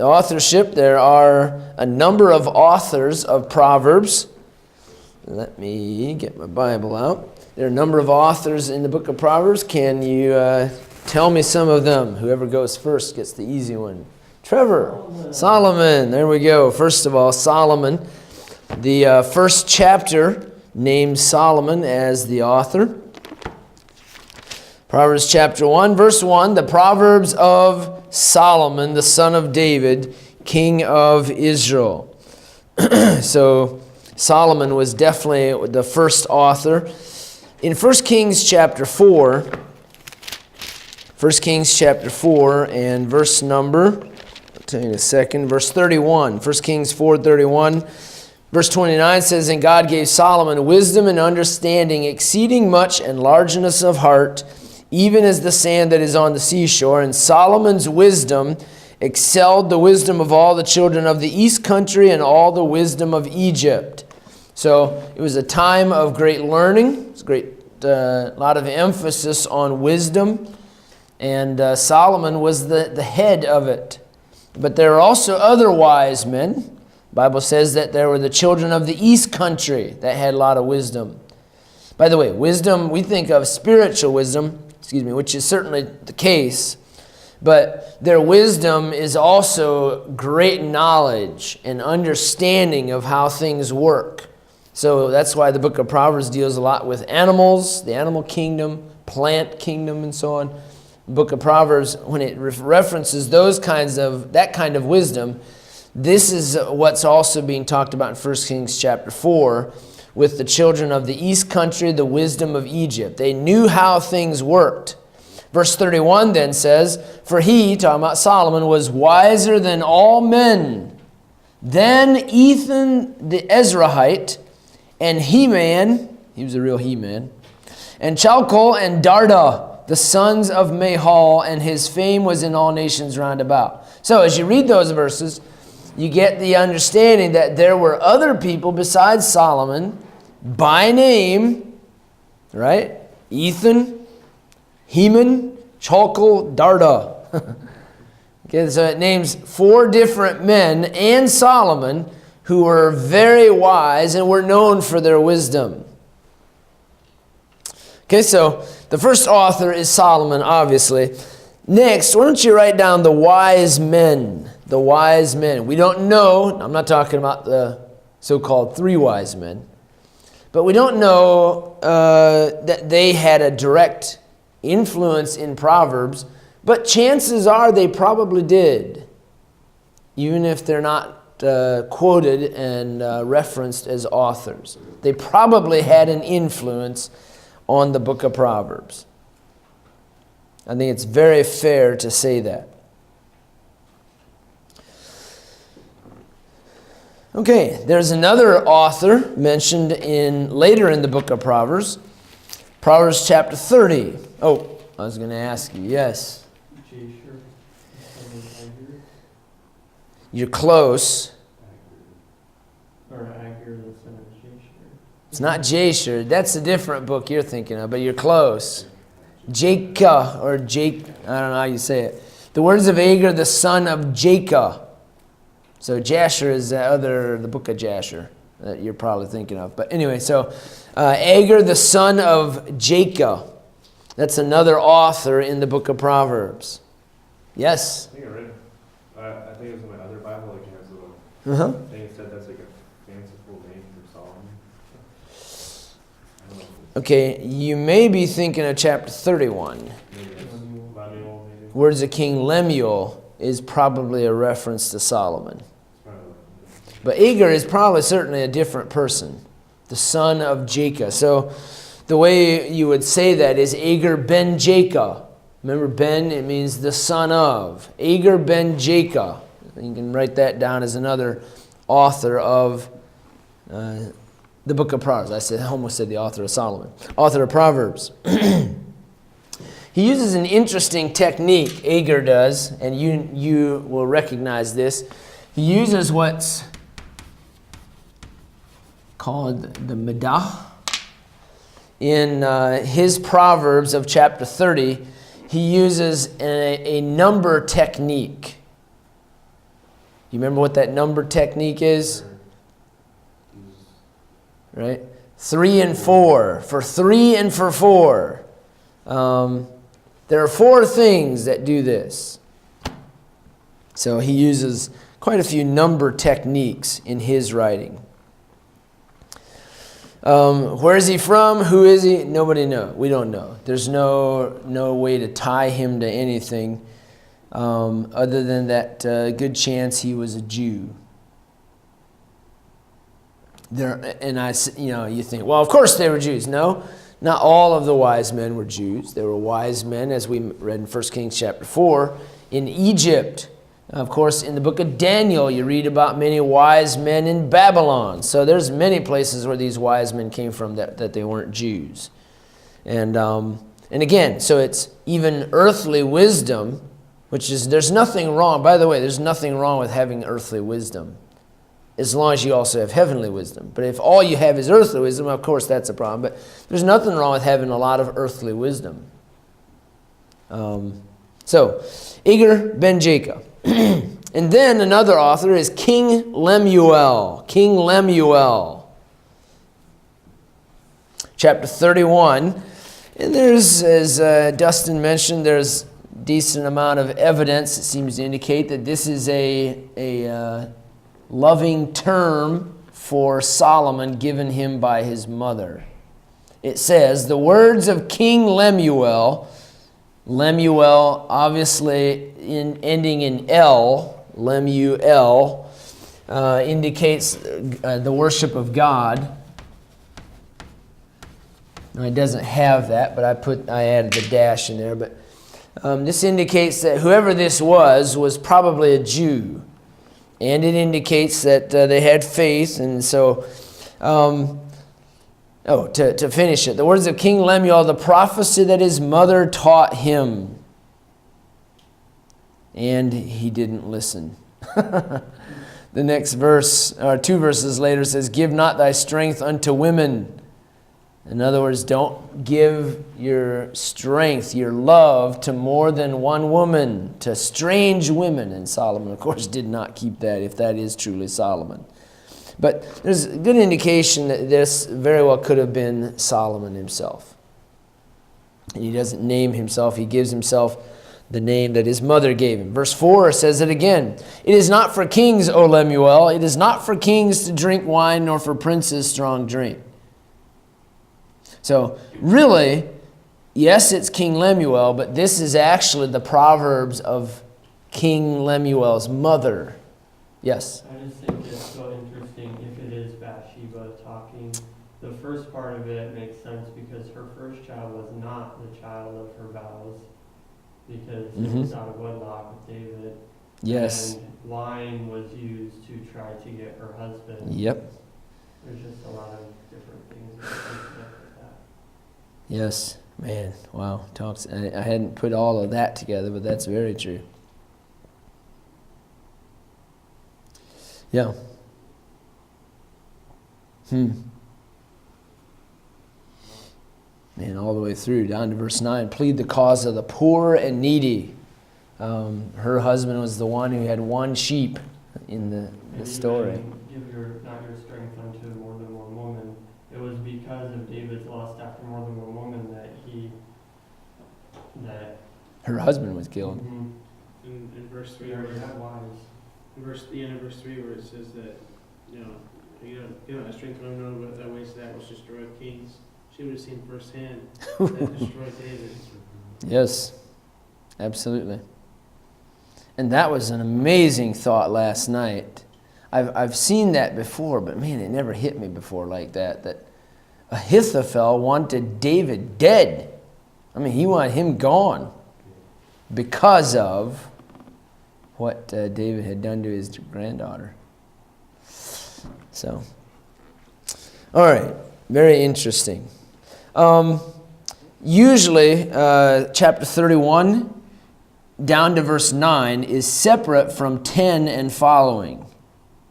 the authorship, there are a number of authors of Proverbs. Let me get my Bible out. There are a number of authors in the book of Proverbs. Can you tell me some of them? Whoever goes first gets the easy one. Trevor. Solomon. There we go. First of all, Solomon. The first chapter names Solomon as the author. Proverbs chapter 1, verse 1, the Proverbs of Solomon, the son of David, king of Israel. So Solomon was definitely the first author. In 1 Kings chapter 4, 1 Kings chapter 4 and verse number, I'll tell you in a second, verse 31. 1 Kings 4:31. Verse 29 says, And God gave Solomon wisdom and understanding, exceeding much and largeness of heart, even as the sand that is on the seashore. And Solomon's wisdom excelled the wisdom of all the children of the east country and all the wisdom of Egypt. So it was a time of great learning. It's a lot of emphasis on wisdom. And Solomon was the head of it. But there are also other wise men. The Bible says that there were the children of the east country that had a lot of wisdom. By the way, wisdom, we think of spiritual wisdom, which is certainly the case. But their wisdom is also great knowledge and understanding of how things work. So that's why the book of Proverbs deals a lot with animals, the animal kingdom, plant kingdom, and so on. The book of Proverbs, when it references that kind of wisdom, this is what's also being talked about in 1 Kings chapter 4 with the children of the east country, the wisdom of Egypt. They knew how things worked. Verse 31 then says, For he, talking about Solomon, was wiser than all men. Then Ethan the Ezrahite and Heman, he was a real He-Man, and Chalcol and Darda, the sons of Mahal, and his fame was in all nations round about. So as you read those verses, you get the understanding that there were other people besides Solomon by name, right? Ethan, Heman, Chalcol, Darda. Okay, so it names 4 different men and Solomon who were very wise and were known for their wisdom. Okay, so the first author is Solomon, obviously. Next, why don't you write down the wise men? The wise men. We don't know, I'm not talking about the so-called 3 wise men, but we don't know that they had a direct influence in Proverbs, but chances are they probably did, even if they're not quoted and referenced as authors. They probably had an influence on the book of Proverbs. I think it's very fair to say that. Okay, there's another author mentioned later in the book of Proverbs. Proverbs chapter 30. Oh, I was going to ask you. Yes. You're close. Or Agur, the son of Jakeh. It's not Jasher. That's a different book you're thinking of, but you're close. Jakeh, or Jake, I don't know how you say it. The words of Agur, the son of Jakeh. So Jasher is the book of Jasher that you're probably thinking of. But anyway, so Agur, the son of Jakeh. That's another author in the book of Proverbs. Yes? I think I read it. I think it was in my other Bible. Like, it has a little thing that said that's like a fanciful name for Solomon. Okay, you may be thinking of chapter 31. Maybe it's Lemuel, maybe. Words of King Lemuel is probably a reference to Solomon. But Agur is probably certainly a different person, the son of Jakeh. So the way you would say that is Agur ben Jakeh. Remember Ben, it means the son of. Agur ben Jakeh. You can write that down as another author of the book of Proverbs. I almost said the author of Solomon. Author of Proverbs. He uses an interesting technique, Agur does, and you will recognize this. He uses what's called the Midah. In his Proverbs of chapter 30, he uses a number technique. You remember what that number technique is? Right? 3 and 4. For 3 and for 4. There are 4 things that do this. So he uses quite a few number techniques in his writing. Where is he from? Who is he? Nobody knows. We don't know. There's no way to tie him to anything other than that good chance he was a Jew. You think, well, of course they were Jews. No, not all of the wise men were Jews. There were wise men, as we read in 1 Kings chapter 4, in Egypt. Of course, in the book of Daniel, you read about many wise men in Babylon. So there's many places where these wise men came from that they weren't Jews. And again, so it's even earthly wisdom, there's nothing wrong. By the way, there's nothing wrong with having earthly wisdom, as long as you also have heavenly wisdom. But if all you have is earthly wisdom, of course that's a problem. But there's nothing wrong with having a lot of earthly wisdom. So, Agur ben Jakeh. And then another author is King Lemuel. King Lemuel. Chapter 31. And there's, as Dustin mentioned, there's a decent amount of evidence that seems to indicate that this is a loving term for Solomon given him by his mother. It says, the words of King Lemuel, obviously ending in L, Lemuel, indicates the worship of God. Now, it doesn't have that, but I added the dash in there. But this indicates that whoever this was probably a Jew. And it indicates that they had faith. And so, to finish it, the words of King Lemuel, the prophecy that his mother taught him. And he didn't listen. The next verse, or 2 verses later, says, give not thy strength unto women. In other words, don't give your strength, your love, to more than one woman, to strange women. And Solomon, of course, did not keep that, if that is truly Solomon. But there's a good indication that this very well could have been Solomon himself. And he doesn't name himself, he gives himself the name that his mother gave him. Verse 4 says it again. It is not for kings, O Lemuel, it is not for kings to drink wine, nor for princes strong drink. So, really, yes, it's King Lemuel, but this is actually the Proverbs of King Lemuel's mother. Yes? I just think it's so interesting if it is Bathsheba talking. The first part of it makes sense because her first child was not the child of her vows, because it was out of wedlock with David. Yes. And wine was used to try to get her husband. Yep. There's just a lot of different things that connect with that. Yes. Man, wow. I hadn't put all of that together, but that's very true. Yeah. And all the way through, down to verse 9. Plead the cause of the poor and needy. Her husband was the one who had one sheep in the story. Give not your strength unto more than one woman. It was because of David's lust after more than one woman that her husband was killed. In verse 3, he already had wives. in verse 3 where it says that, you don't have strength to know what that ways that was destroyed kings. She would have seen firsthand that destroyed David. Yes, absolutely. And that was an amazing thought last night. I've seen that before, but man, it never hit me before like that. That Ahithophel wanted David dead. I mean, he wanted him gone because of what David had done to his granddaughter. So, all right, very interesting. Usually, chapter 31 down to verse 9 is separate from 10 and following.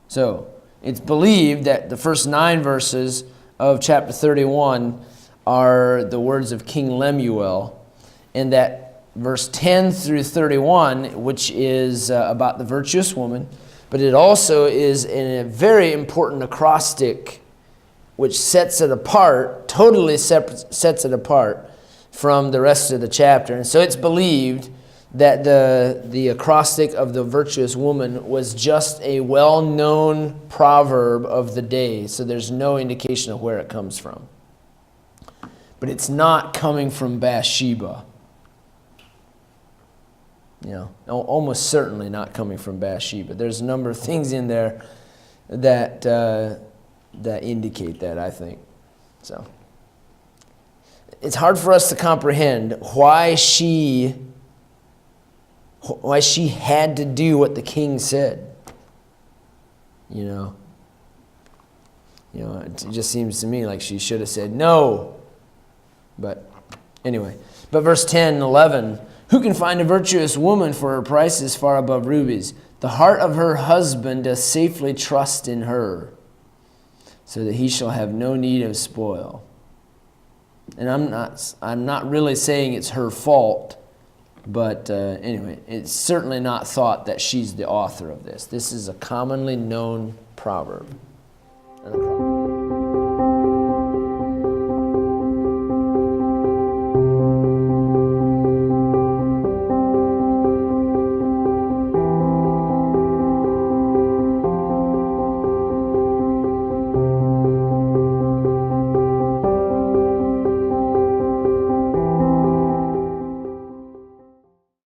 So, it's believed that the first 9 verses of chapter 31 are the words of King Lemuel, and that verse 10 through 31, which is about the virtuous woman, but it also is a very important acrostic which sets it apart, totally sets it apart from the rest of the chapter. And so it's believed that the acrostic of the virtuous woman was just a well-known proverb of the day, so there's no indication of where it comes from. But it's not coming from Bathsheba. Almost certainly not coming from Bathsheba. There's a number of things in there that indicate that, I think. So it's hard for us to comprehend why she had to do what the king said. It just seems to me like she should have said no. But anyway, verse 10 and 11, who can find a virtuous woman, for her price is far above rubies? The heart of her husband does safely trust in her, so that he shall have no need of spoil. And I'm not really saying it's her fault, but anyway, it's certainly not thought that she's the author of this. This is a commonly known proverb.